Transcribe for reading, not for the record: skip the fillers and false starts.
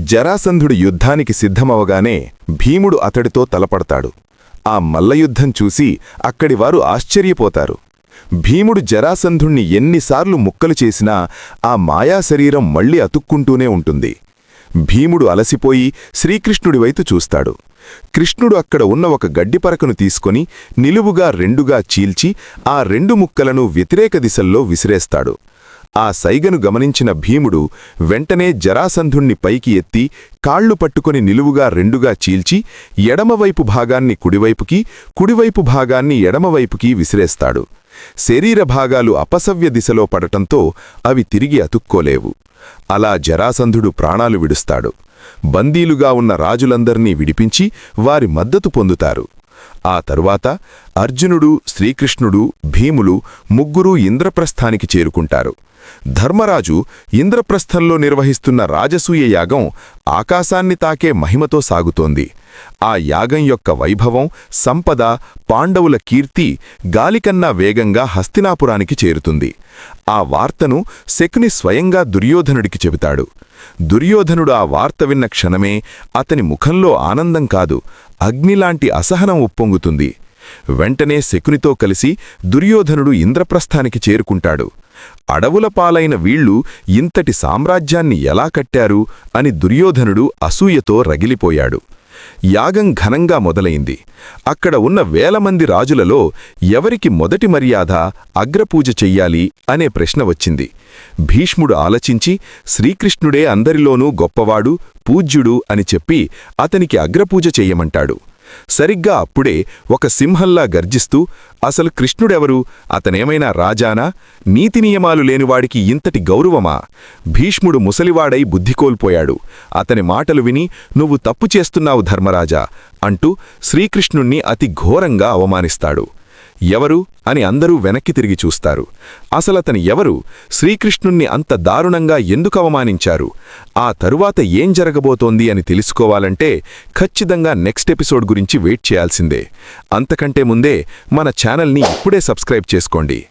జరాసంధుడు యుద్ధానికి సిద్ధమవగానే భీముడు అతడితో తలపడతాడు. ఆ మల్లయుద్ధం చూసి అక్కడివారు ఆశ్చర్యపోతారు. భీముడు జరాసంధుణ్ణి ఎన్నిసార్లు ముక్కలు చేసినా ఆ మాయాశరీరం మళ్లీ అతుక్కుంటూనే ఉంటుంది. భీముడు అలసిపోయి శ్రీకృష్ణుడివైపు చూస్తాడు. కృష్ణుడు అక్కడ ఉన్న ఒక గడ్డిపరకను తీసుకొని నిలువుగా రెండుగా చీల్చి ఆ రెండు ముక్కలను వ్యతిరేక దిశల్లో విసిరేస్తాడు. ఆ సైగను గమనించిన భీముడు వెంటనే జరాసంధుణ్ణి పైకి ఎత్తి కాళ్లు పట్టుకొని నిలువుగా రెండుగా చీల్చి ఎడమవైపు భాగాన్ని కుడివైపుకి, కుడివైపు భాగాన్ని ఎడమవైపుకి విసిరేస్తాడు. శరీర భాగాలు అపసవ్య దిశలో పడటంతో అవి తిరిగి అతుక్కోలేవు. అలా జరాసంధుడు ప్రాణాలు విడుస్తాడు. బందీలుగా ఉన్న రాజులందర్నీ విడిపించి వారి మద్దతు పొందుతారు. ఆ తరువాత అర్జునుడు, శ్రీకృష్ణుడు, భీములు ముగ్గురూ ఇంద్రప్రస్థానికి చేరుకుంటారు. ధర్మరాజు ఇంద్రప్రస్థంలో నిర్వహిస్తున్న రాజసూయ యాగం ఆకాశాన్ని తాకే మహిమతో సాగుతోంది. ఆ యాగం యొక్క వైభవం, సంపద, పాండవుల కీర్తి గాలికన్నా వేగంగా హస్తినాపురానికి చేరుతుంది. ఆ వార్తను శకుని స్వయంగా దుర్యోధనుడికి చెబుతాడు. దుర్యోధనుడు ఆ వార్త విన్న క్షణమే అతని ముఖంలో ఆనందం కాదు, అగ్నిలాంటి అసహనం ఉప్పొంగుతుంది. వెంటనే శకునితో కలిసి దుర్యోధనుడు ఇంద్రప్రస్థానికి చేరుకుంటాడు. అడవుల పాలైన వీళ్లు ఇంతటి సామ్రాజ్యాన్ని ఎలా కట్టారు అని దుర్యోధనుడు అసూయతో రగిలిపోయాడు. యాగం ఘనంగా మొదలైంది. అక్కడ ఉన్న వేలమంది రాజులలో ఎవరికి మొదటి మర్యాద, అగ్రపూజ చెయ్యాలి అనే ప్రశ్న వచ్చింది. భీష్ముడు ఆలోచించి శ్రీకృష్ణుడే అందరిలోనూ గొప్పవాడు, పూజ్యుడు అని చెప్పి అతనికి అగ్రపూజ చెయ్యమంటాడు. సరిగ్గా అప్పుడే ఒక సింహంలా గర్జిస్తూ, అసలు కృష్ణుడెవరు? అతనేమైనా రాజానా? నీతి నియమాలు లేనివాడికి ఇంతటి గౌరవమా? భీష్ముడు ముసలివాడై బుద్ధికోల్పోయాడు. అతని మాటలు విని, నువ్వు తప్పు చేస్తున్నావు ధర్మరాజా అంటూ శ్రీకృష్ణుణ్ణి అతి ఘోరంగా అవమానిస్తాడు. ఎవరు అని అందరూ వెనక్కి తిరిగి చూస్తారు. అసలతని ఎవరు? శ్రీకృష్ణుణ్ణి అంత దారుణంగా ఎందుకు అవమానించారు? ఆ తరువాత ఏం జరగబోతోంది అని తెలుసుకోవాలంటే ఖచ్చితంగా నెక్స్ట్ ఎపిసోడ్ గురించి వెయిట్ చేయాల్సిందే. అంతకంటే ముందే మన ఛానల్ని ఇప్పుడే సబ్స్క్రైబ్ చేసుకోండి.